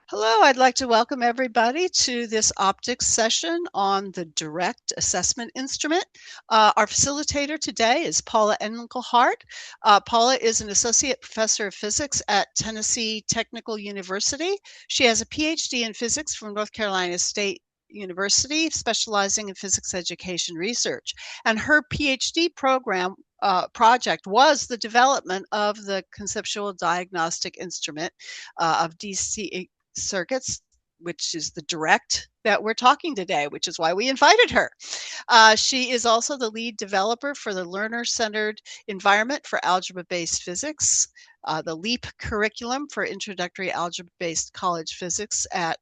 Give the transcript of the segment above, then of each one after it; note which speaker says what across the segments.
Speaker 1: Hello, I'd like to welcome everybody to this optics session on the direct assessment instrument. Our facilitator today is Paula Engelhardt. Paula is an associate professor of physics at Tennessee Technical University. She has a PhD in physics from North Carolina State University, specializing in physics education research. And her PhD program project was the development of the conceptual diagnostic instrument of DC circuits, which is the direct that we're talking today, which is why we invited her. She is also the lead developer for the learner-centered environment for algebra-based physics, the LEAP curriculum for introductory algebra-based college physics at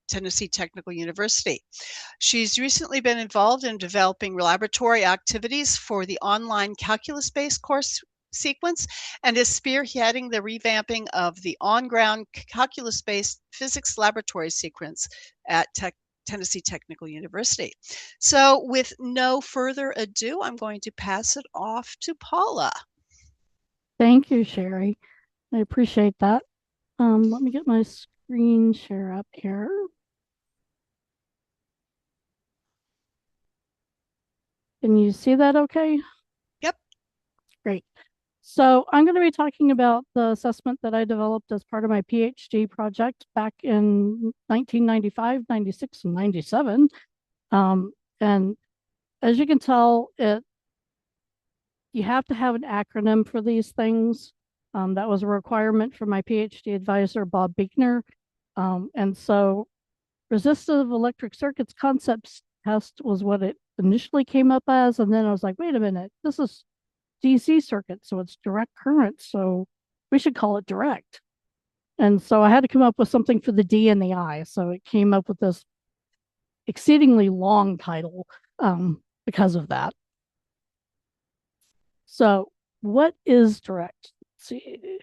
Speaker 1: Tennessee Technical University. She's recently been involved in developing laboratory activities for the online calculus-based course sequence and is spearheading the revamping of the on-ground calculus-based physics laboratory sequence at Tennessee Technical University. So with no further ado, I'm going to pass it off to Paula.
Speaker 2: Thank you, Sherry. I appreciate that. Let me get my screen share up here. Can you see that okay?
Speaker 1: Yep.
Speaker 2: Great. So I'm going to be talking about the assessment that I developed as part of my PhD project back in 1995, 96, and 97. And as you can tell, you have to have an acronym for these things. That was a requirement for my PhD advisor, Bob Buechner. And so resistive electric circuits concepts test was what it initially came up as. And then I was like, wait a minute, this is DC circuit, so it's direct current. So we should call it direct. And so I had to come up with something for the D and the I. So it came up with this exceedingly long title because of that. So what is direct? Let's see.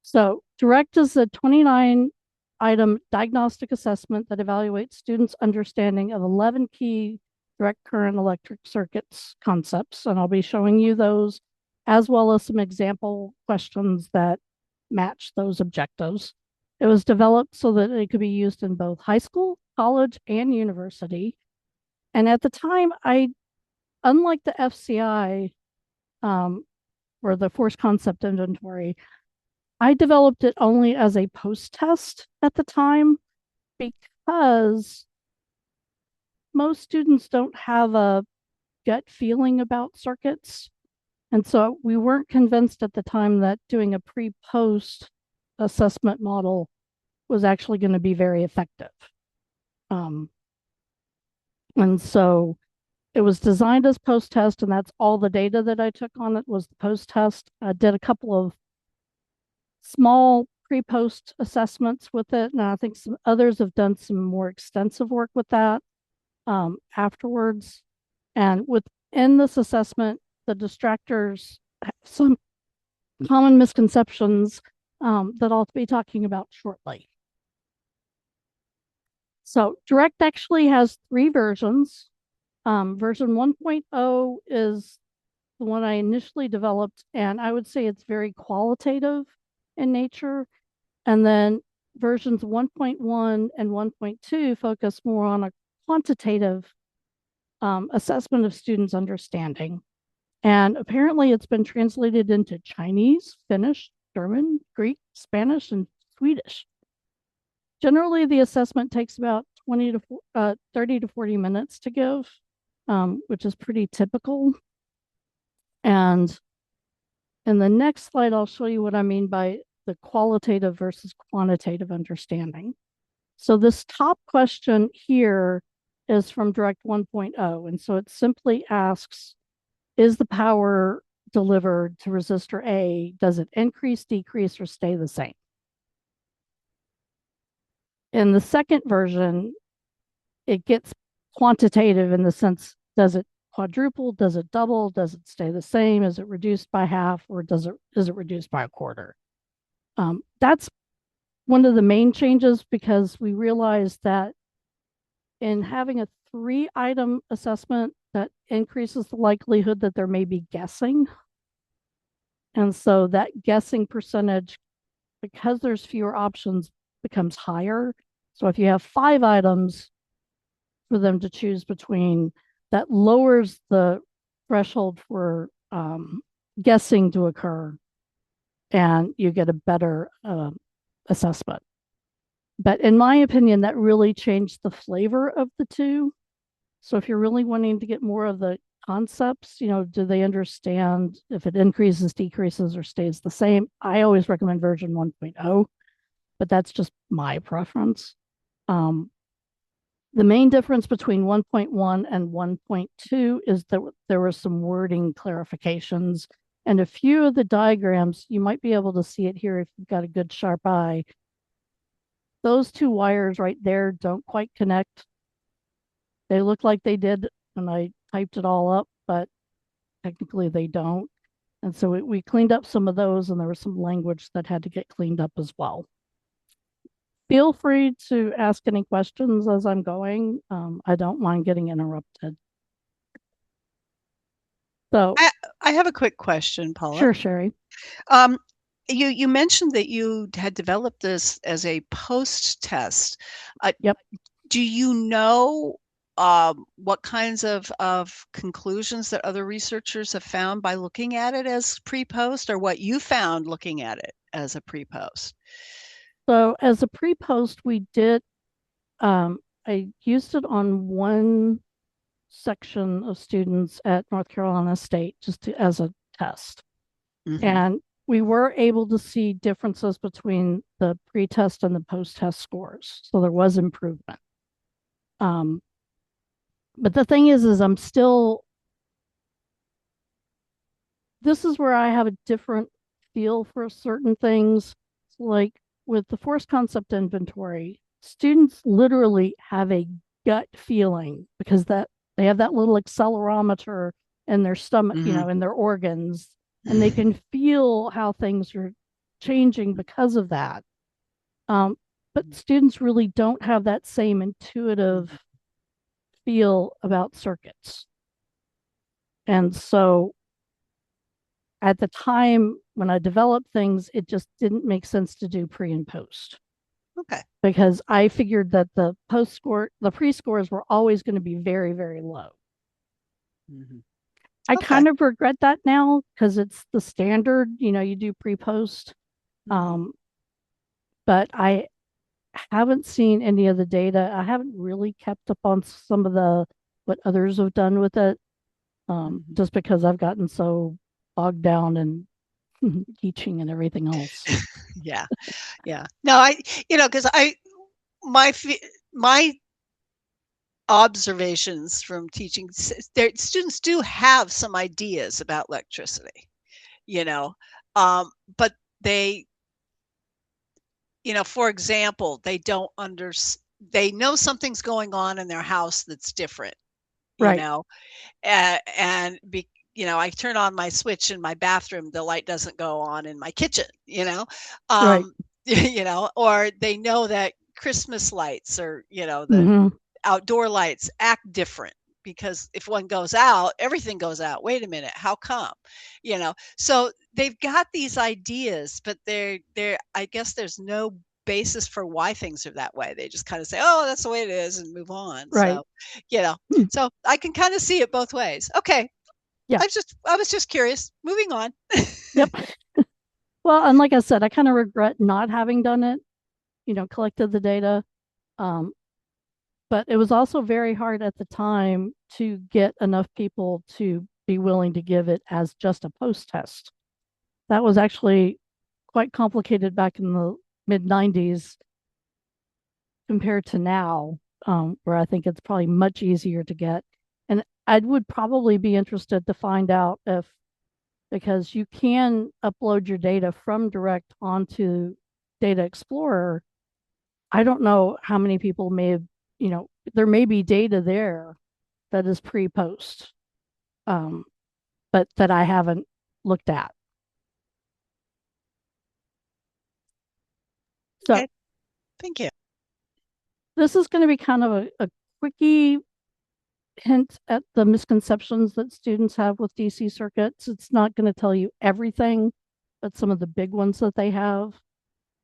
Speaker 2: So direct is a 29 item diagnostic assessment that evaluates students' understanding of 11 key direct current electric circuits concepts. And I'll be showing you those as well as some example questions that match those objectives. It was developed so that it could be used in both high school, college, and university. And at the time, unlike the FCI, or the force concept inventory, I developed it only as a post test at the time because most students don't have a gut feeling about circuits. And so we weren't convinced at the time that doing a pre post assessment model was actually going to be very effective. Um, and so it was designed as post test, and that's all the data that I took on it was the post test. I did a couple of small pre-post assessments with it, and I think some others have done some more extensive work with that afterwards. And within this assessment, the distractors have some common misconceptions that I'll be talking about shortly. So Direct actually has 3 versions. Version 1.0 is the one I initially developed, and I would say it's very qualitative in nature. And then versions 1.1 and 1.2 focus more on a quantitative assessment of students' understanding. And apparently, it's been translated into Chinese, Finnish, German, Greek, Spanish, and Swedish. Generally, the assessment takes about 30 to 40 minutes to give, which is pretty typical. And in the next slide, I'll show you what I mean by the qualitative versus quantitative understanding. So this top question here is from Direct 1.0. And so it simply asks, is the power delivered to resistor A, does it increase, decrease, or stay the same? In the second version, it gets quantitative in the sense, does it quadruple, does it double, does it stay the same, is it reduced by half, or is it reduced by a quarter? That's one of the main changes because we realized that in having a 3-item assessment, that increases the likelihood that there may be guessing. And so that guessing percentage because there's fewer options, becomes higher. So if you have 5 items for them to choose between, that lowers the threshold for guessing to occur, and you get a better assessment. But in my opinion, that really changed the flavor of the two. So if you're really wanting to get more of the concepts, do they understand if it increases, decreases, or stays the same? I always recommend version 1.0, but that's just my preference. Um, the main difference between 1.1 and 1.2 is that there were some wording clarifications, and a few of the diagrams, you might be able to see it here if you've got a good sharp eye. Those two wires right there don't quite connect. They look like they did when I typed it all up, but technically they don't. And so we cleaned up some of those, and there was some language that had to get cleaned up as well. Feel free to ask any questions as I'm going. I don't mind getting interrupted. So,
Speaker 1: I have a quick question, Paula.
Speaker 2: sure, Sherry.
Speaker 1: Um, you mentioned that you had developed this as a post test.
Speaker 2: Yep.
Speaker 1: Do you know what kinds of conclusions that other researchers have found by looking at it as pre-post, or what you found looking at it as a pre-post?
Speaker 2: So, as a pre post, we did, I used it on one section of students at North Carolina State as a test.
Speaker 1: Hmm.
Speaker 2: And we were able to see differences between the pre-test and the post-test scores. So there was improvement. Um, but the thing is I'm still, this is where I have a different feel for certain things. Like with the force concept inventory, students literally have a gut feeling because that they have that little accelerometer in their stomach,
Speaker 1: Hmm.
Speaker 2: in their organs, and they can feel how things are changing because of that. But students really don't have that same intuitive feel about circuits. And so at the time when I developed things, it just didn't make sense to do pre and post
Speaker 1: Okay.
Speaker 2: because I figured that the pre scores were always going to be very, very low.
Speaker 1: Hmm.
Speaker 2: I
Speaker 1: Okay.
Speaker 2: kind of regret that now because it's the standard, you do pre post.
Speaker 1: Hmm.
Speaker 2: Um, but I haven't seen any of the data. I haven't really kept up on some of the what others have done with it,
Speaker 1: Hmm.
Speaker 2: just because I've gotten so bogged down in teaching and everything else.
Speaker 1: Yeah. Yeah. No, because my my observations from teaching, their students do have some ideas about electricity, you know, um, but they, for example, they know something's going on in their house that's different, you
Speaker 2: Right,
Speaker 1: know, and I turn on my switch in my bathroom, the light doesn't go on in my kitchen,
Speaker 2: right.
Speaker 1: um, or they know that Christmas lights, or the
Speaker 2: Hmm.
Speaker 1: outdoor lights act different, because if one goes out, everything goes out. Wait a minute, how come? So they've got these ideas, but they're I guess there's no basis for why things are that way. They just kind of say, oh, that's the way it is, and move on.
Speaker 2: Right.
Speaker 1: So you know
Speaker 2: Hmm.
Speaker 1: so I can kind of see it both ways. Okay.
Speaker 2: Yeah.
Speaker 1: I was just curious. Moving on.
Speaker 2: Yep. Well, and like I said, I kind of regret not having done it, collected the data. Um, but it was also very hard at the time to get enough people to be willing to give it as just a post test. That was actually quite complicated back in the mid 90s compared to now, where I think it's probably much easier to get. And I would probably be interested to find out if, because you can upload your data from Direct onto Data Explorer. I don't know how many people may have, there may be data there that is pre post, um, but that I haven't looked at. So
Speaker 1: Okay. Thank you.
Speaker 2: this is going to be kind of a quickie hint at the misconceptions that students have with DC circuits. It's not going to tell you everything, but some of the big ones that they have.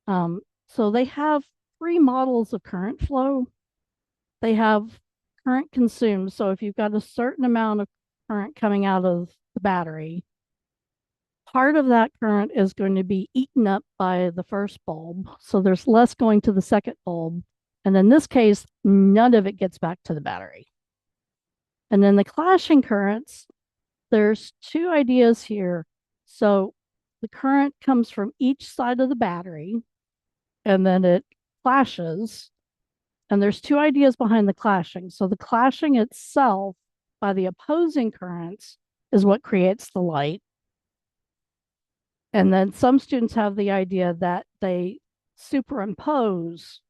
Speaker 2: So they have three models of current flow. They have current consumed. So if you've got a certain amount of current coming out of the battery, part of that current is going to be eaten up by the first bulb. So there's less going to the second bulb. And in this case, none of it gets back to the battery. And then the clashing currents, there's two ideas here. So the current comes from each side of the battery and then it clashes. And there's two ideas behind the clashing. So the clashing itself by the opposing currents is what creates the light. And then some students have the idea that they superimpose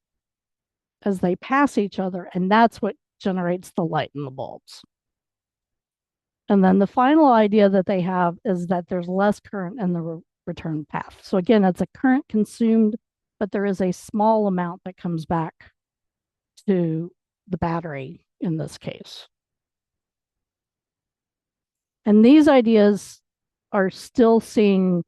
Speaker 2: as they pass each other, and that's what generates the light in the bulbs. And then the final idea that they have is that there's less current in the return path. So again, it's a current consumed, but there is a small amount that comes back to the battery in this case. And these ideas are still seeing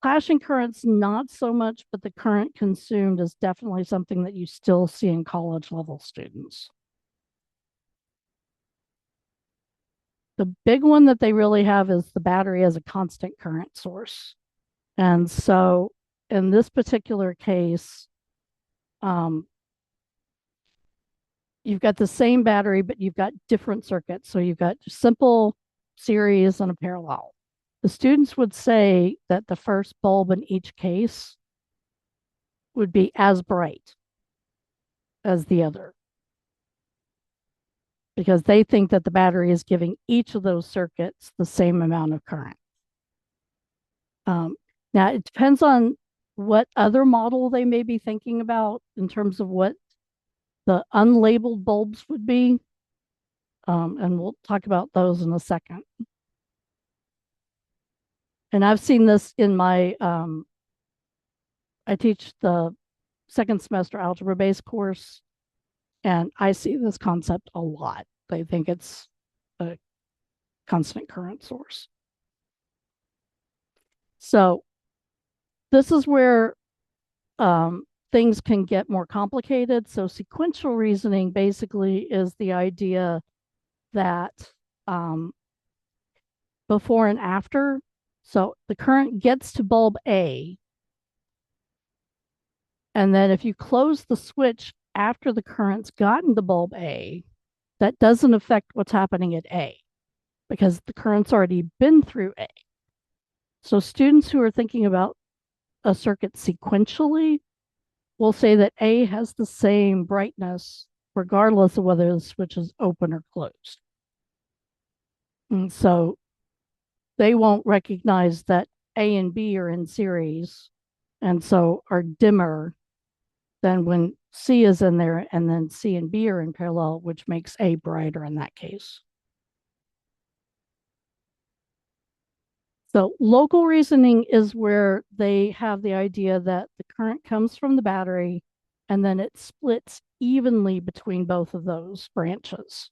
Speaker 2: clashing currents, not so much, but the current consumed is definitely something that you still see in college level students. The big one that they really have is the battery as a constant current source. And so in this particular case, um, you've got the same battery, but you've got different circuits. So you've got simple, series, and a parallel. The students would say that the first bulb in each case would be as bright as the other because they think that the battery is giving each of those circuits the same amount of current. Now, it depends on what other model they may be thinking about in terms of what the unlabeled bulbs would be. And we'll talk about those in a second. And I've seen this in my, I teach the second semester algebra based course, and I see this concept a lot. They think it's a constant current source. So this is where things can get more complicated. So sequential reasoning basically is the idea that before and after, so the current gets to bulb A, and then if you close the switch after the current's gotten to bulb A, that doesn't affect what's happening at A because the current's already been through A. So students who are thinking about a circuit sequentially will say that A has the same brightness regardless of whether the switch is open or closed. And so they won't recognize that A and B are in series and so are dimmer than when C is in there and then C and B are in parallel, which makes A brighter in that case. So local reasoning is where they have the idea that the current comes from the battery and then it splits evenly between both of those branches,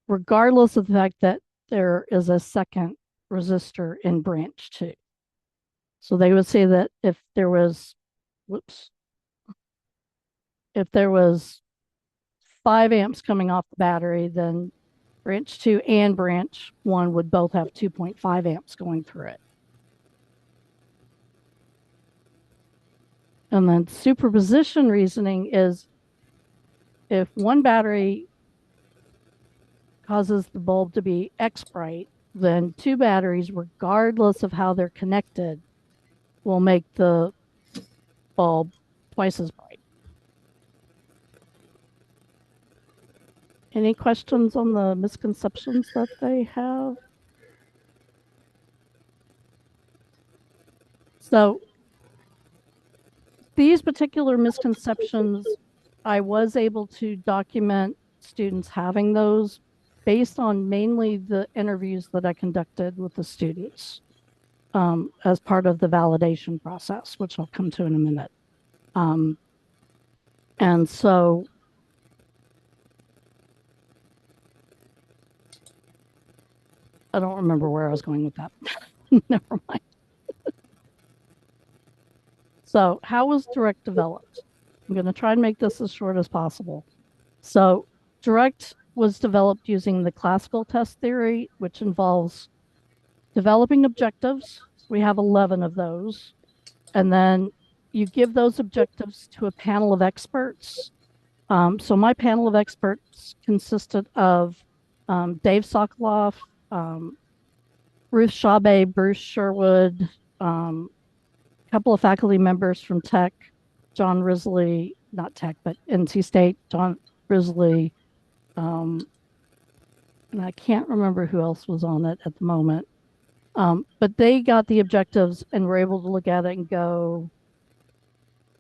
Speaker 2: regardless of the fact that there is a second resistor in branch two. So they would say that if there was, whoops, if there was 5 amps coming off the battery, then branch two and branch one would both have 2.5 amps going through it. And then superposition reasoning is if one battery causes the bulb to be X bright, then two batteries, regardless of how they're connected, will make the bulb twice as bright. Any questions on the misconceptions that they have? So these particular misconceptions, I was able to document students having those based on mainly the interviews that I conducted with the students as part of the validation process, which I'll come to in a minute. And so I don't remember where I was going with that. Never mind. So, how was Direct developed? I'm going to try and make this as short as possible. So, Direct was developed using the classical test theory, which involves developing objectives. We have 11 of those. And then you give those objectives to a panel of experts. So, my panel of experts consisted of Dave Sokoloff, um, Ruth Shabe, Bruce Sherwood, a couple of faculty members from Tech, John Risley, not Tech, but NC State, John Risley, um, and I can't remember who else was on it at the moment. But they got the objectives and were able to look at it and go,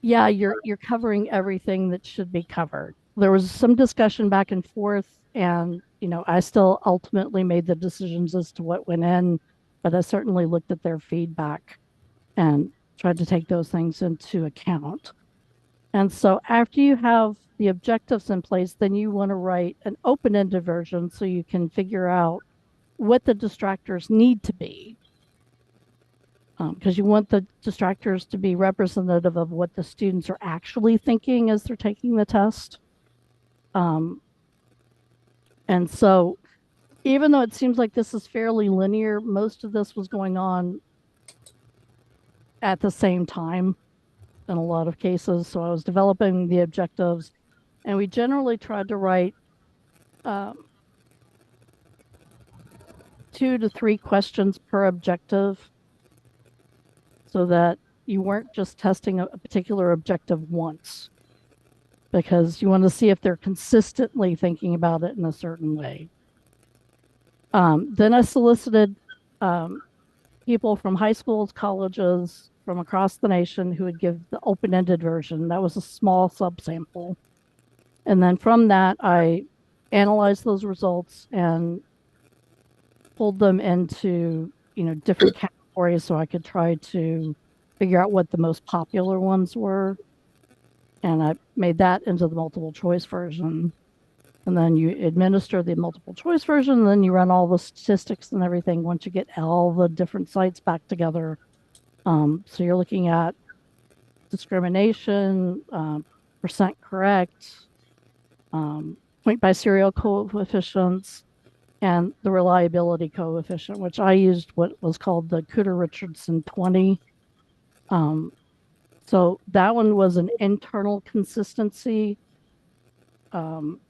Speaker 2: yeah, you're covering everything that should be covered. There was some discussion back and forth, and I still ultimately made the decisions as to what went in, but I certainly looked at their feedback and tried to take those things into account. And so after you have the objectives in place, then you want to write an open-ended version so you can figure out what the distractors need to be, because you want the distractors to be representative of what the students are actually thinking as they're taking the test. Um, and so even though it seems like this is fairly linear, most of this was going on at the same time in a lot of cases. So I was developing the objectives, and we generally tried to write um, 2 to 3 questions per objective so that you weren't just testing a particular objective once, because you want to see if they're consistently thinking about it in a certain way. Then I solicited um, people from high schools, colleges from across the nation who would give the open ended version. That was a small subsample. And then from that, I analyzed those results and pulled them into different categories so I could try to figure out what the most popular ones were. And I made that into the multiple choice version. And then you administer the multiple choice version, and then you run all the statistics and everything once you get all the different sites back together. So you're looking at discrimination, percent correct, point by serial coefficients, and the reliability coefficient, which I used what was called the Cooter-Richardson 20. Um, so that one was an internal consistency um,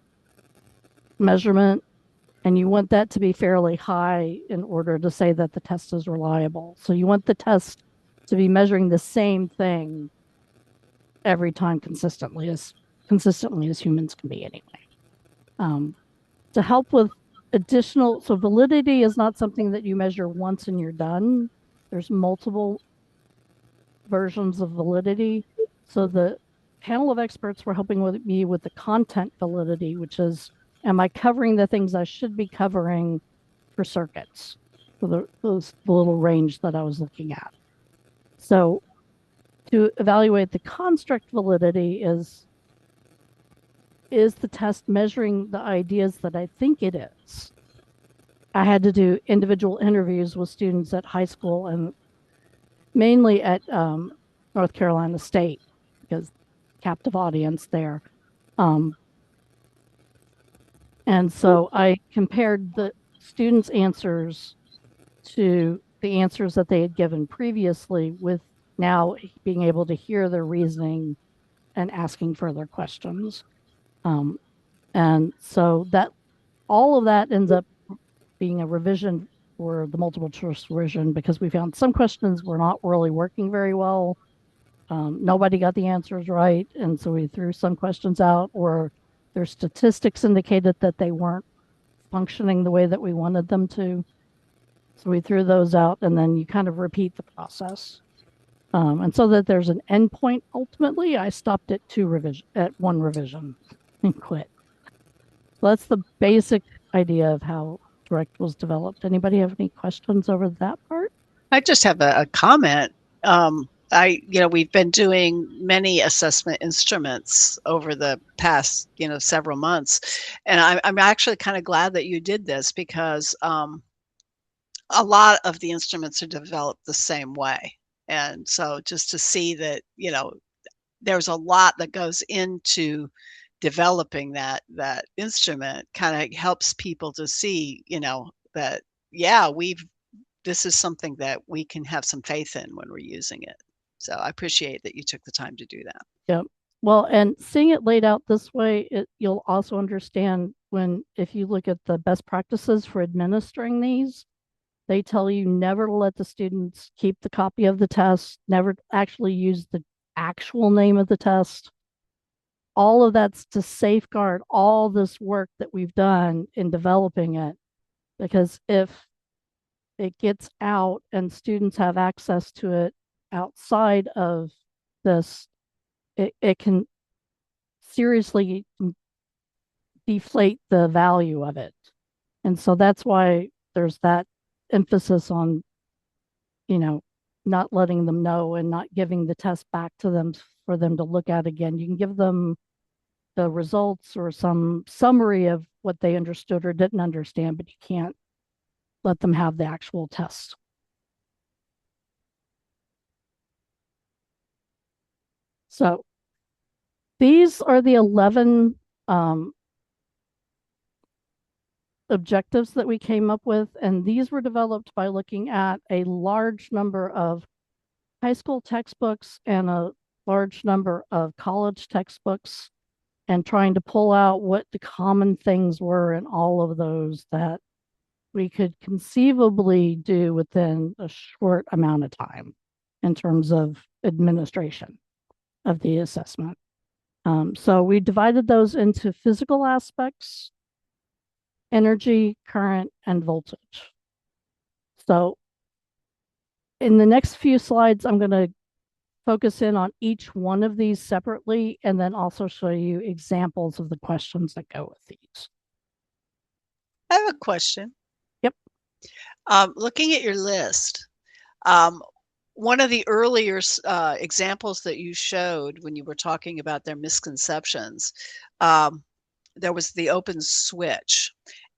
Speaker 2: measurement, and you want that to be fairly high in order to say that the test is reliable. So you want the test to be measuring the same thing every time consistently as humans can be anyway. Um, to help with additional, so validity is not something that you measure once and you're done. There's multiple versions of validity. So the panel of experts were helping me with the content validity, which is, am I covering the things I should be covering for circuits, for the little range that I was looking at. So to evaluate the construct validity is the test measuring the ideas that I think it is? I had to do individual interviews with students at high school and mainly at North Carolina State, because captive audience there. Um, and so I compared the students' answers to the answers that they had given previously, with now being able to hear their reasoning and asking further questions. Um, and so that all of that ends up being a revision for the multiple choice version, because we found some questions were not really working very well. Nobody got the answers right. And so we threw some questions out, or their statistics indicated that they weren't functioning the way that we wanted them to. So we threw those out, and then you kind of repeat the process. And so that there's an endpoint, ultimately, I stopped at 1 revision and quit. So that's the basic idea of how Direct was developed. Anybody have any questions over that part?
Speaker 1: I just have a comment. We've been doing many assessment instruments over the past, several months, and I'm actually kind of glad that you did this, because a lot of the instruments are developed the same way. And so just to see that, there's a lot that goes into developing that instrument kind of helps people to see, that yeah, we've this is something that we can have some faith in when we're using it. So I appreciate that you took the time to do that.
Speaker 2: Yeah. Well, and seeing it laid out this way, you'll also understand when, if you look at the best practices for administering these, they tell you never to let the students keep the copy of the test, never actually use the actual name of the test. All of that's to safeguard all this work that we've done in developing it. Because if it gets out and students have access to it outside of this, it can seriously deflate the value of it. And so that's why there's that emphasis on, you know, not letting them know and not giving the test back to them for them to look at again. You can give them the results or some summary of what they understood or didn't understand, but you can't let them have the actual test. So these are the 11 objectives that we came up with, and these were developed by looking at a large number of high school textbooks and a large number of college textbooks and trying to pull out what the common things were in all of those that we could conceivably do within a short amount of time in terms of administration of the assessment. So we divided those into physical aspects, energy, current, and voltage. So in the next few slides, I'm going to focus in on each one of these separately and then also show you examples of the questions that go with these.
Speaker 1: I have a question.
Speaker 2: Yep.
Speaker 1: Looking at your list, um, one of the earlier examples that you showed when you were talking about their misconceptions, there was the open switch.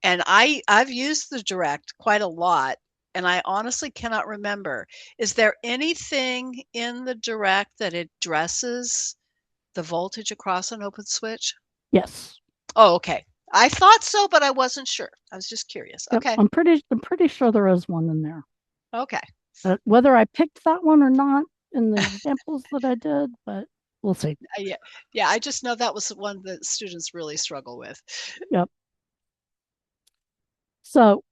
Speaker 1: And I've used the direct quite a lot, and I honestly cannot remember. Is there anything in the direct that addresses the voltage across an open switch?
Speaker 2: Yes.
Speaker 1: Oh, okay. I thought so, but I wasn't sure. I was just curious.
Speaker 2: Yep.
Speaker 1: Okay.
Speaker 2: I'm pretty sure there is one in there.
Speaker 1: Okay.
Speaker 2: Whether I picked that one or not in the examples that I did, but we'll see.
Speaker 1: Yeah. Yeah. I just know that was one that students really struggle with.
Speaker 2: Yep. So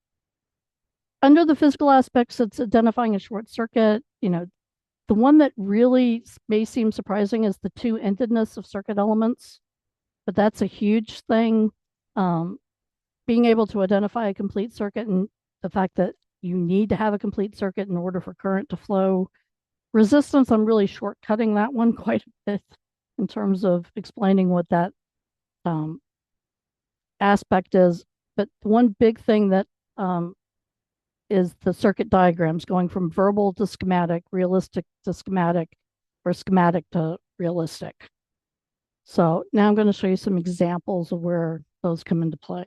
Speaker 2: under the physical aspects, it's identifying a short circuit. The one that really may seem surprising is the two-endedness of circuit elements, but that's a huge thing. Being able to identify a complete circuit and the fact that you need to have a complete circuit in order for current to flow. Resistance, I'm really shortcutting that one quite a bit in terms of explaining what that aspect is. But one big thing that is the circuit diagrams going from verbal to schematic, realistic to schematic, or schematic to realistic. So now I'm going to show you some examples of where those come into play.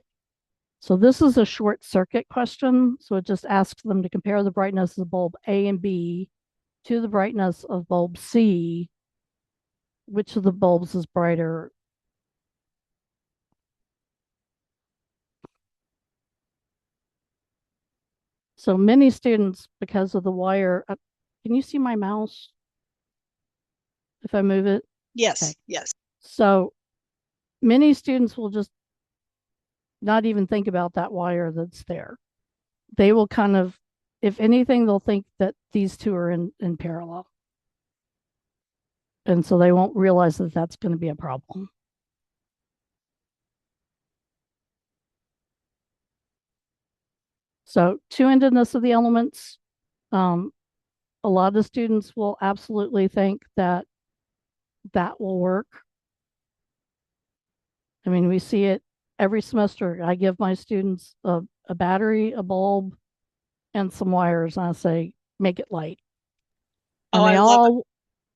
Speaker 2: So this is a short circuit question. So it just asks them to compare the brightness of bulb A and B to the brightness of bulb C. Which of the bulbs is brighter? So many students, because of the wire, can you see my mouse if I move it?
Speaker 1: Yes.
Speaker 2: Okay.
Speaker 1: Yes.
Speaker 2: So many students will just not even think about that wire that's there. They will kind of, if anything, they'll think that these two are in parallel. And so they won't realize that that's going to be a problem. So two-endedness of the elements, a lot of students will absolutely think that that will work. I mean, we see it every semester. I give my students a battery, a bulb, and some wires, and I say, make it light.
Speaker 1: Oh,
Speaker 2: And
Speaker 1: I love it.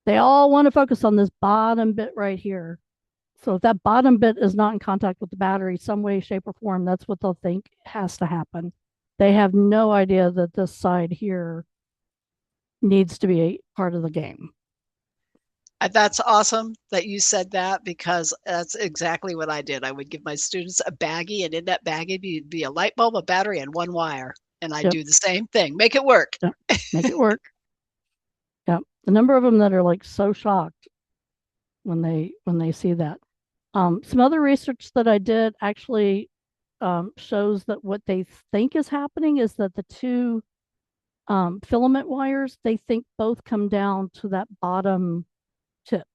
Speaker 2: they all want to focus on this bottom bit right here. So if that bottom bit is not in contact with the battery, some way, shape, or form, that's what they'll think has to happen. They have no idea that this side here needs to be a part of the game.
Speaker 1: That's awesome that you said that because that's exactly what I did. I would give my students a baggie, and in that baggie would be a light bulb, a battery, and one wire. And I
Speaker 2: Yep.
Speaker 1: do the same thing. Make it work.
Speaker 2: Yep. Make it work. Yeah. The number of them that are like so shocked when they see that. Some other research that I did actually shows that what they think is happening is that the two filament wires, they think both come down to that bottom tip,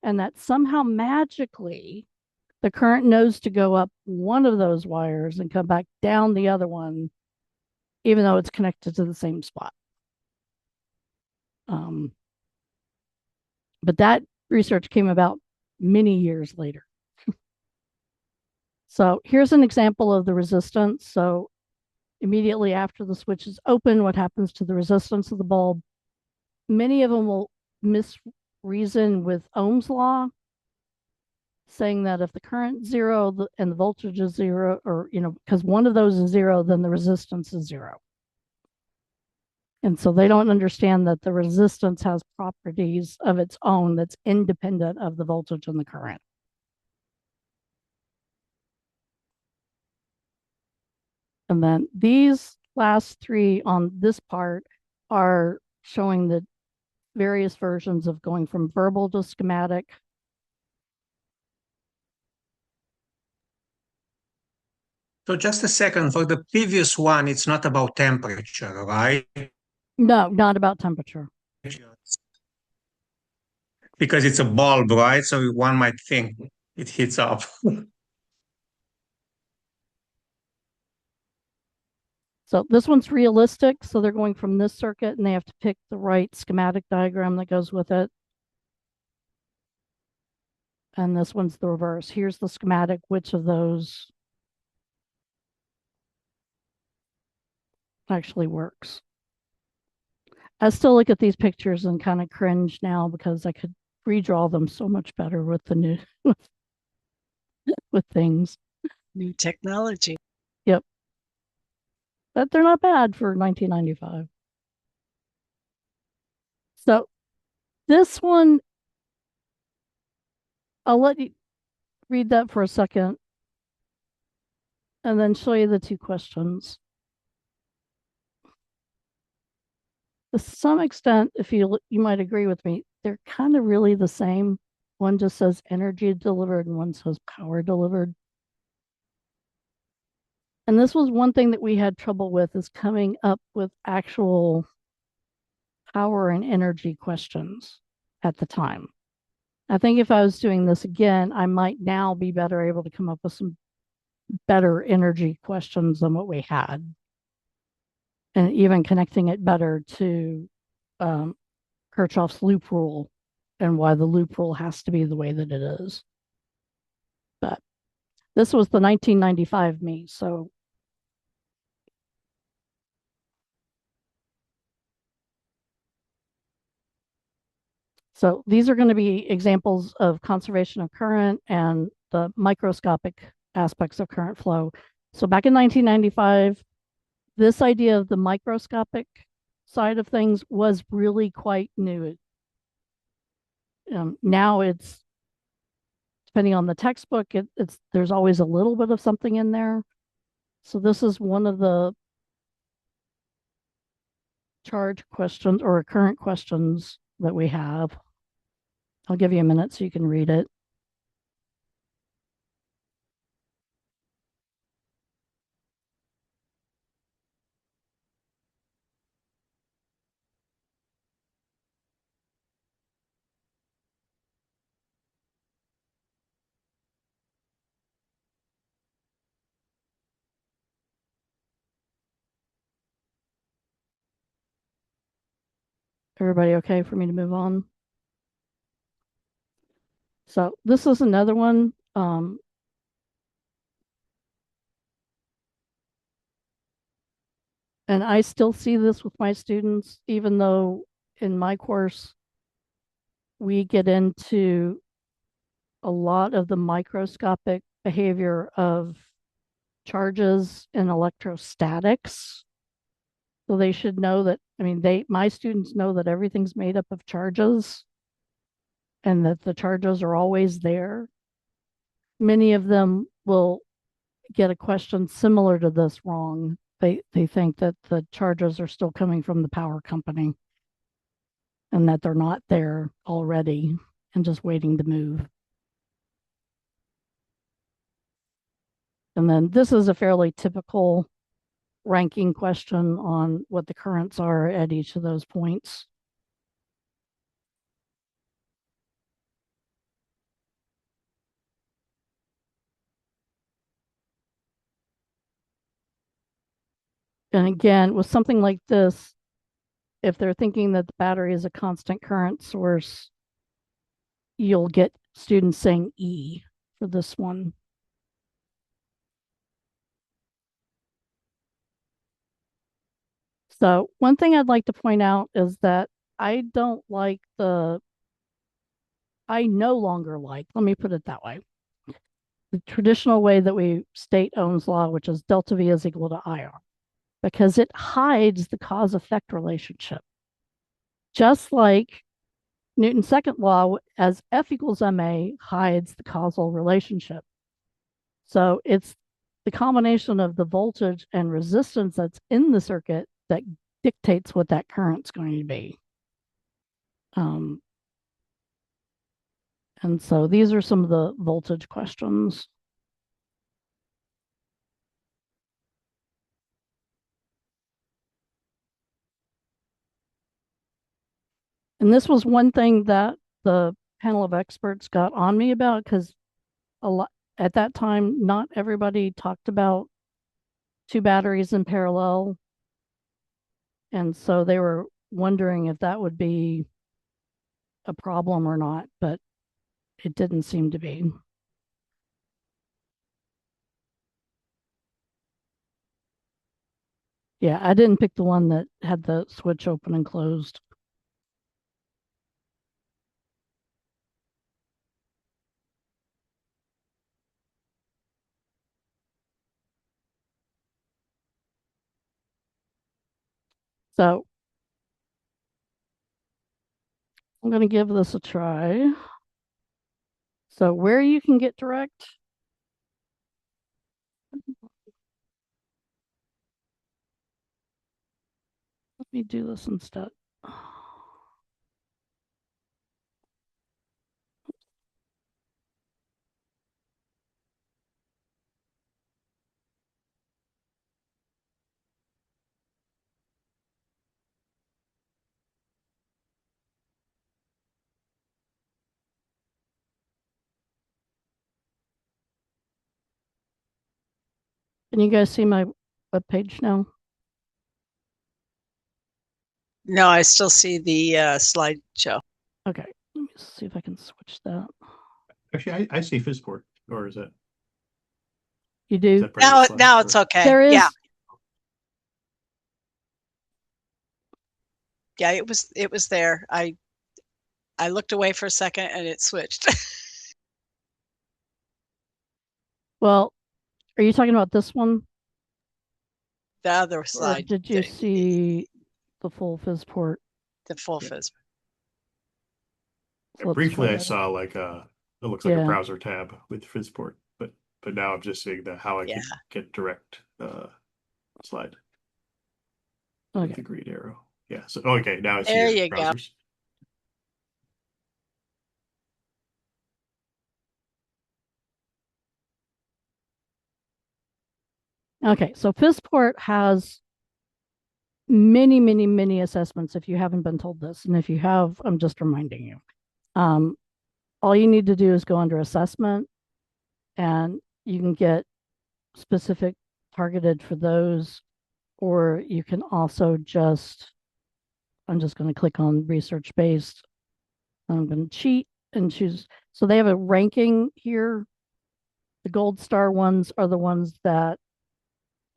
Speaker 2: and that somehow magically the current knows to go up one of those wires and come back down the other one, even though it's connected to the same spot. Um, but that research came about many years later. So here's an example of the resistance. So immediately after the switch is open, what happens to the resistance of the bulb? Many of them will misreason with Ohm's law, saying that if the current is zero and the voltage is zero, or, because one of those is zero, then the resistance is zero. And so they don't understand that the resistance has properties of its own that's independent of the voltage and the current. And then these last three on this part are showing the various versions of going from verbal to schematic.
Speaker 3: So just a second, for the previous one, it's not about temperature, right?
Speaker 2: No, not about temperature.
Speaker 3: Because it's a bulb, right? So one might think it heats up.
Speaker 2: So this one's realistic. So they're going from this circuit and they have to pick the right schematic diagram that goes with it. And this one's the reverse. Here's the schematic. Which of those actually works? I still look at these pictures and kind of cringe now because I could redraw them so much better with the new with things.
Speaker 1: New technology.
Speaker 2: Yep. But they're not bad for 1995. So this one, I'll let you read that for a second and then show you the two questions. To some extent, if you might agree with me, they're kind of really the same. One just says energy delivered and one says power delivered. And this was one thing that we had trouble with, is coming up with actual power and energy questions at the time. I think if I was doing this again, I might now be better able to come up with some better energy questions than what we had. And even connecting it better to Kirchhoff's loop rule and why the loop rule has to be the way that it is. But this was the 1995 me, so these are going to be examples of conservation of current and the microscopic aspects of current flow. So back in 1995, this idea of the microscopic side of things was really quite new. Now it's, depending on the textbook, there's always a little bit of something in there. So this is one of the charge questions or current questions that we have. I'll give you a minute so you can read it. Everybody okay for me to move on? So this is another one. And I still see this with my students, even though in my course, we get into a lot of the microscopic behavior of charges in electrostatics. So they should know that I mean, my students know that everything's made up of charges and that the charges are always there. Many of them will get a question similar to this wrong. They think that the charges are still coming from the power company and that they're not there already and just waiting to move. And then this is a fairly typical ranking question on what the currents are at each of those points. And again, with something like this, if they're thinking that the battery is a constant current source, you'll get students saying E for this one. So one thing I'd like to point out is that I don't like I no longer like, let me put it that way, the traditional way that we state Ohm's law, which is delta V is equal to IR, because it hides the cause effect relationship. Just like Newton's second law, as F equals ma, hides the causal relationship. So it's the combination of the voltage and resistance that's in the circuit that dictates what that current's going to be. And so these are some of the voltage questions. And this was one thing that the panel of experts got on me about, because a lot at that time, not everybody talked about two batteries in parallel. And so they were wondering if that would be a problem or not, but it didn't seem to be. Yeah, I didn't pick the one that had the switch open and closed. So I'm going to give this a try. So where you can get direct, let me do this instead. Can you guys see my web page now?
Speaker 1: No, I still see the slideshow.
Speaker 2: Okay, let me see if I can switch that.
Speaker 4: Actually, I see Fizzport, or is
Speaker 2: You do?
Speaker 4: that part of the slide,
Speaker 1: Now it's okay.
Speaker 2: There is.
Speaker 1: Yeah, it was there. I looked away for a second and it switched.
Speaker 2: Well, are you talking about this one?
Speaker 1: The other slide.
Speaker 2: Or did you see the full Fizzport?
Speaker 1: The full fizz.
Speaker 2: So
Speaker 4: briefly I saw like it looks like
Speaker 2: Yeah.
Speaker 4: a browser tab with Fizzport, but now I'm just seeing how I can get direct slide with the green arrow. Yeah. So okay, now I see
Speaker 1: There
Speaker 4: your
Speaker 1: you go.
Speaker 4: browsers.
Speaker 2: Okay, so Fizzport has many, many, many assessments if you haven't been told this. And if you have, I'm just reminding you. All you need to do is go under assessment and you can get specific targeted for those, or you can also I'm just going to click on research based. I'm going to cheat and choose. So they have a ranking here. The gold star ones are the ones that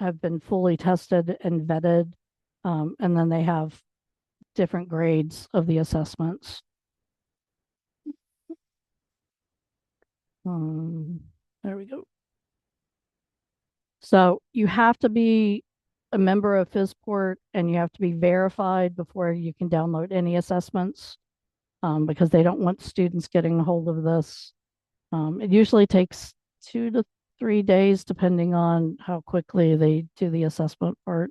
Speaker 2: have been fully tested and vetted. And then they have different grades of the assessments. There we go. So you have to be a member of FISPort and you have to be verified before you can download any assessments, because they don't want students getting a hold of this. It usually takes 2 to 3 days, depending on how quickly they do the assessment part.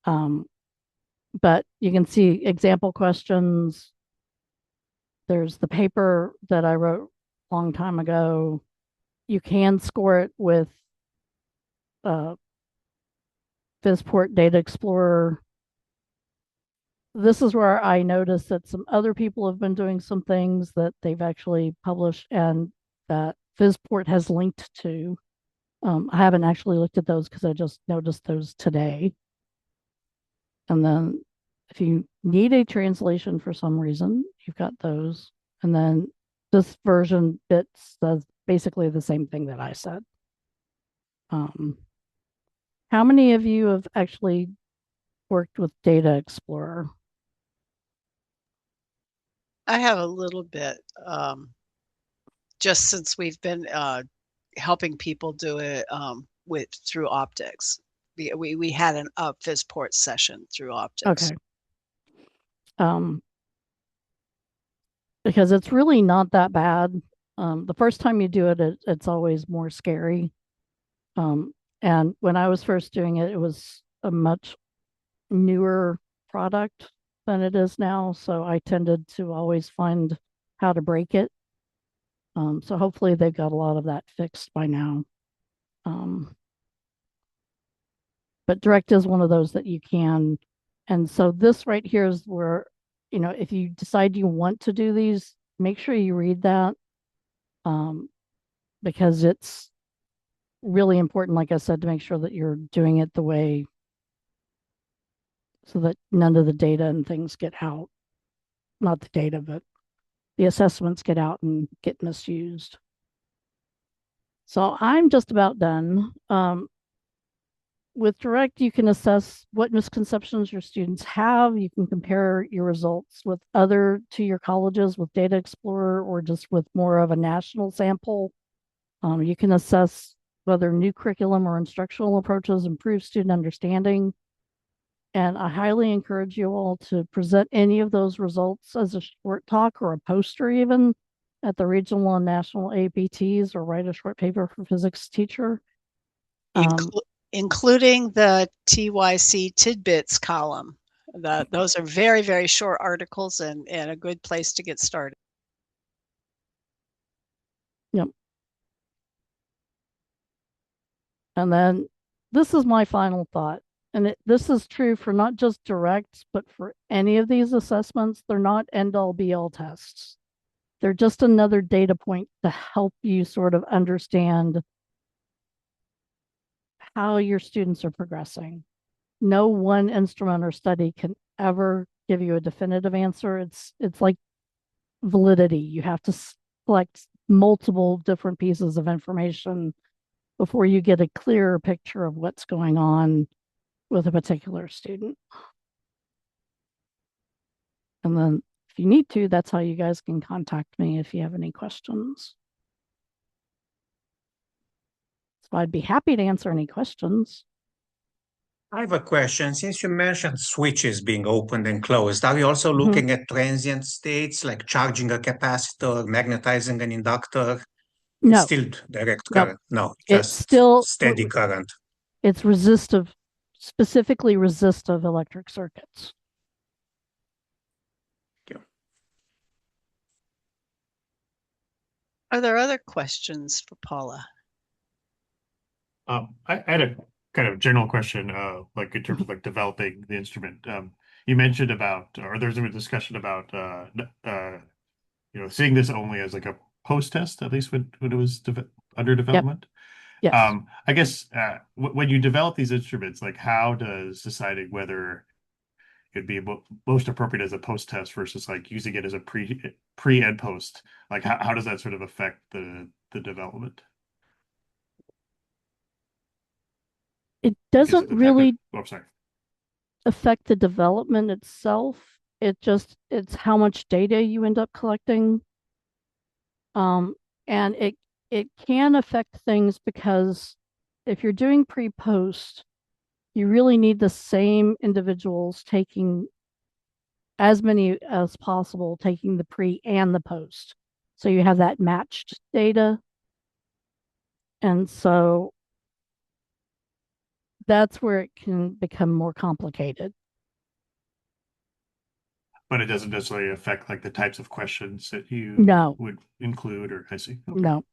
Speaker 2: But you can see example questions. There's the paper that I wrote a long time ago. You can score it with FISPort Data Explorer. This is where I noticed that some other people have been doing some things that they've actually published and that FISPort has linked to. I haven't actually looked at those because I just noticed those today. And then if you need a translation for some reason, you've got those. And then this version bit says basically the same thing that I said. How many of you have actually worked with Data Explorer?
Speaker 1: I have a little bit, just since we've been helping people do it through optics. We had a FISPort session through optics.
Speaker 2: Okay. Because it's really not that bad. The first time you do it, it's always more scary. And when I was first doing it, it was a much newer product than it is now. So I tended to always find how to break it. So hopefully they've got a lot of that fixed by now. But direct is one of those that you can. And so this right here is where, if you decide you want to do these, make sure you read that, because it's really important, like I said, to make sure that you're doing it the way so that none of the data and things get out. Not the data, but the assessments get out and get misused. So I'm just about done. With direct, you can assess what misconceptions your students have. You can compare your results with other 2-year colleges with Data Explorer or just with more of a national sample. You can assess whether new curriculum or instructional approaches improve student understanding. And I highly encourage you all to present any of those results as a short talk or a poster even at the regional and national APTs, or write a short paper for physics teacher.
Speaker 1: Including the TYC tidbits column. Those are very, very short articles and a good place to get started.
Speaker 2: Yep. And then this is my final thought. And this is true for not just directs, but for any of these assessments. They're not end-all be-all tests. They're just another data point to help you sort of understand how your students are progressing. No one instrument or study can ever give you a definitive answer. It's like validity. You have to collect multiple different pieces of information before you get a clearer picture of what's going on with a particular student. And then if you need to, that's how you guys can contact me if you have any questions. So I'd be happy to answer any questions.
Speaker 3: I have a question. Since you mentioned switches being opened and closed, are you also looking at transient states like charging a capacitor, magnetizing an inductor? It's
Speaker 2: No.
Speaker 3: still direct
Speaker 2: Nope.
Speaker 3: current. No,
Speaker 2: It's
Speaker 3: just
Speaker 2: still
Speaker 3: steady current.
Speaker 2: It's resistive, specifically resistive electric circuits.
Speaker 3: Thank you.
Speaker 1: Are there other questions for Paula?
Speaker 4: I had a kind of general question, like in terms of like developing the instrument. You mentioned about, or there's a discussion about, seeing this only as like a post test, at least when it was under development.
Speaker 2: Yes.
Speaker 4: I guess when you develop these instruments, like how does deciding whether it'd be most appropriate as a post test versus like using it as a pre and post, like how does that sort of affect the development?
Speaker 2: It doesn't really
Speaker 4: sorry.
Speaker 2: affect the development itself. It's how much data you end up collecting. And it can affect things because if you're doing pre-post, you really need the same individuals taking as many as possible, taking the pre and the post. So you have that matched data. And so that's where it can become more complicated.
Speaker 4: But it doesn't necessarily affect like the types of questions that you
Speaker 2: No,
Speaker 4: would include, or I see. Okay.
Speaker 2: no.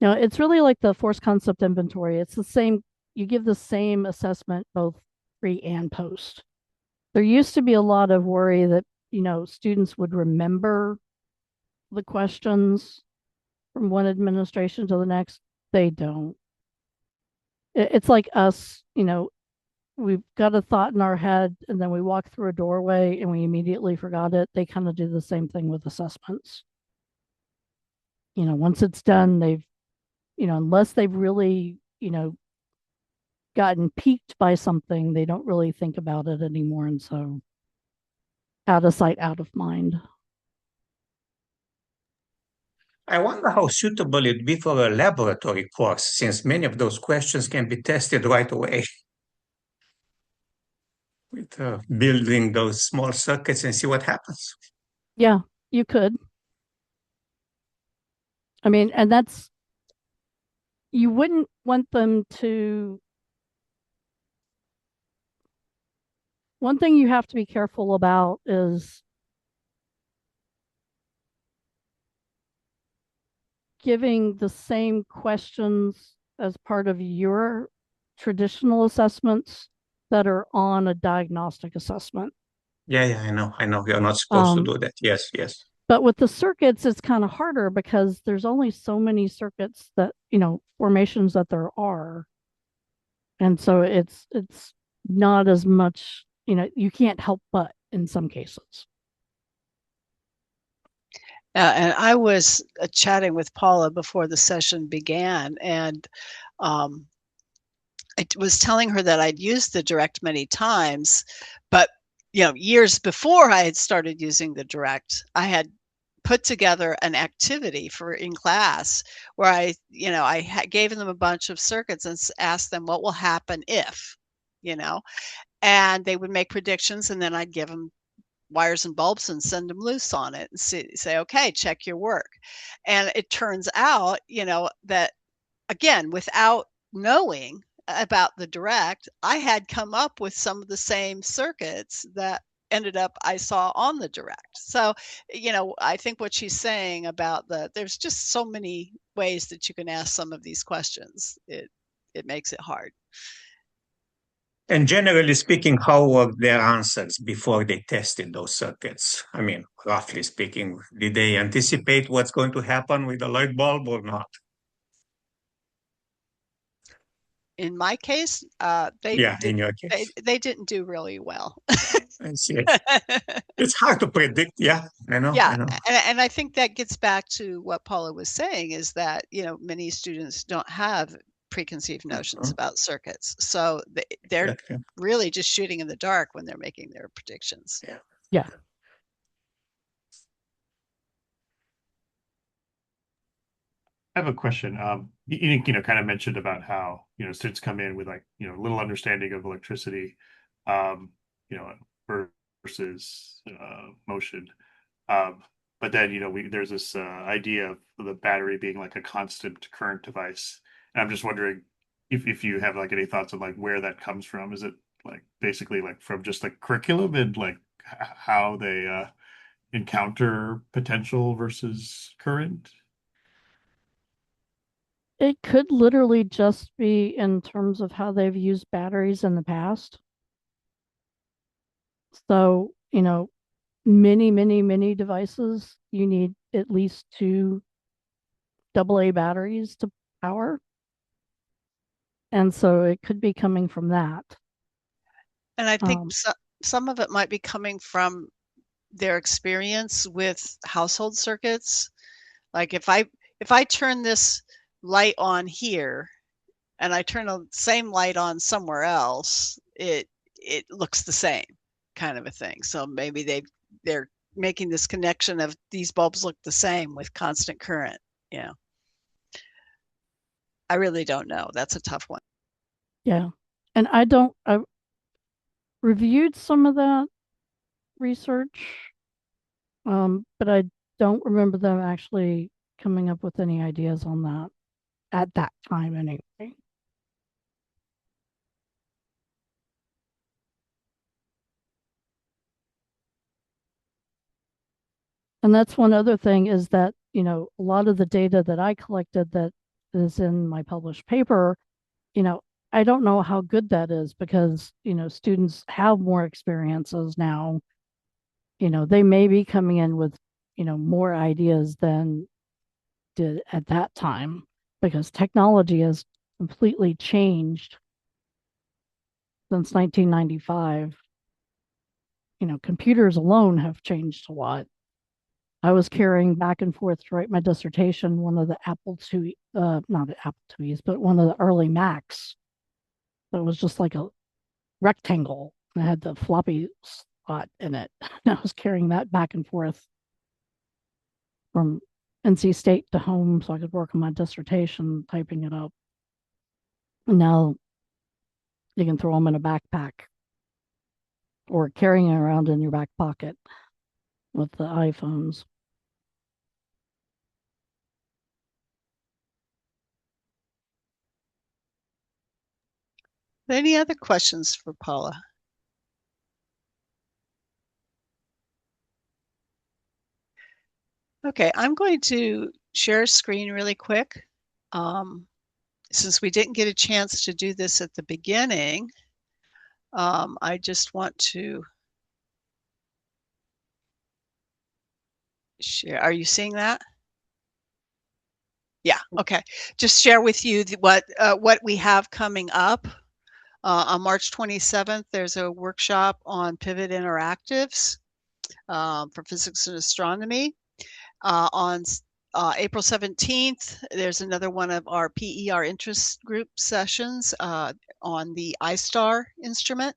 Speaker 2: No, it's really like the force concept inventory. It's the same, you give the same assessment both pre and post. There used to be a lot of worry that, students would remember the questions from one administration to the next. They don't. It's like us, we've got a thought in our head and then we walk through a doorway and we immediately forgot it. They kind of do the same thing with assessments. Once it's done, unless they've really, gotten piqued by something, they don't really think about it anymore. And so out of sight, out of mind.
Speaker 3: I wonder how suitable it'd be for a laboratory course, since many of those questions can be tested right away with building those small circuits and see what happens.
Speaker 2: Yeah, you could. I mean, and you wouldn't want them to. One thing you have to be careful about is giving the same questions as part of your traditional assessments that are on a diagnostic assessment.
Speaker 3: Yeah, I know. You're not supposed to do that. Yes, yes.
Speaker 2: But with the circuits, it's kind of harder because there's only so many circuits that, formations that there are. And so it's not as much, you can't help but in some cases.
Speaker 1: And I was chatting with Paula before the session began, and I was telling her that I'd used the direct many times, but years before I had started using the direct, I had put together an activity for in class where I gave them a bunch of circuits and asked them what will happen if, and they would make predictions, and then I'd give them wires and bulbs and send them loose on it and say, okay, check your work. And it turns out, that again, without knowing about the direct, I had come up with some of the same circuits that ended up I saw on the direct. So, I think what she's saying about there's just so many ways that you can ask some of these questions. It makes it hard.
Speaker 3: And generally speaking, how were their answers before they tested those circuits? I mean, roughly speaking, did they anticipate what's going to happen with the light bulb or not?
Speaker 1: In my case,
Speaker 3: Yeah, in your case.
Speaker 1: they didn't do really well.
Speaker 3: I see. It's hard to predict. Yeah, I know.
Speaker 1: Yeah,
Speaker 3: I know.
Speaker 1: and I think that gets back to what Paula was saying, is that many students don't have preconceived notions about circuits, so they're really just shooting in the dark when they're making their predictions.
Speaker 3: Yeah.
Speaker 2: Yeah.
Speaker 4: I have a question. You kind of mentioned about how, students come in with like, little understanding of electricity, um, you know, versus motion. Um, but then, there's this idea of the battery being like a constant current device. And I'm just wondering if you have like any thoughts on like where that comes from. Is it like basically like from just like curriculum and like how they encounter potential versus current?
Speaker 2: It could literally just be in terms of how they've used batteries in the past. So, many, many, many devices, you need at least two AA batteries to power. And so it could be coming from that.
Speaker 1: And I think some of it might be coming from their experience with household circuits. Like if I turn this light on here and I turn the same light on somewhere else, it looks the same, kind of a thing. So maybe they're making this connection of these bulbs look the same with constant current. Yeah. I really don't know. That's a tough one.
Speaker 2: Yeah. And I reviewed some of that research, but I don't remember them actually coming up with any ideas on that at that time anyway. And that's one other thing is that, a lot of the data that I collected that is in my published paper, you know, I don't know how good that is because, students have more experiences now. They may be coming in with, more ideas than did at that time because technology has completely changed since 1995. Computers alone have changed a lot. I was carrying back and forth to write my dissertation one of the Apple II, not Apple IIs, but one of the early Macs that was just like a rectangle and had the floppy spot in it. And I was carrying that back and forth from NC State to home so I could work on my dissertation, typing it up. And now you can throw them in a backpack or carrying it around in your back pocket with the iPhones.
Speaker 1: Any other questions for Paula? Okay, I'm going to share a screen really quick. Since we didn't get a chance to do this at the beginning, I just want to share. Are you seeing that? Yeah, okay. Just share with you what we have coming up. On March 27th, there's a workshop on pivot interactives for physics and astronomy. On April 17th, there's another one of our PER interest group sessions on the iStar instrument,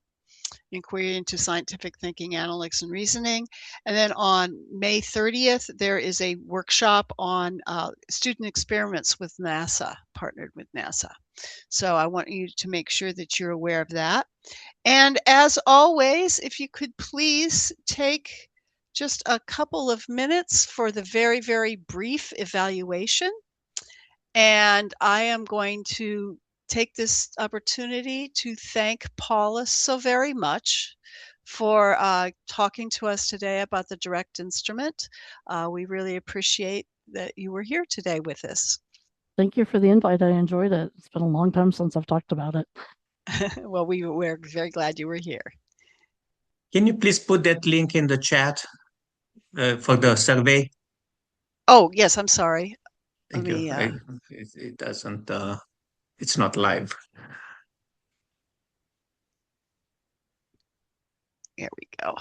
Speaker 1: Inquiry into Scientific Thinking, Analytics, and Reasoning. And then on May 30th, there is a workshop on student experiments with NASA, partnered with NASA. So I want you to make sure that you're aware of that. And as always, if you could please take just a couple of minutes for the very, very brief evaluation. And I am going to take this opportunity to thank Paula so very much for talking to us today about the direct instrument. We really appreciate that you were here today with us.
Speaker 2: Thank you for the invite. I enjoyed it. It's been a long time since I've talked about it.
Speaker 1: Well, we're very glad you were here.
Speaker 3: Can you please put that link in the chat for the survey?
Speaker 1: Oh, yes, I'm sorry.
Speaker 3: Thank
Speaker 1: Let
Speaker 3: you.
Speaker 1: me,
Speaker 3: It doesn't, it's not live.
Speaker 1: here we go.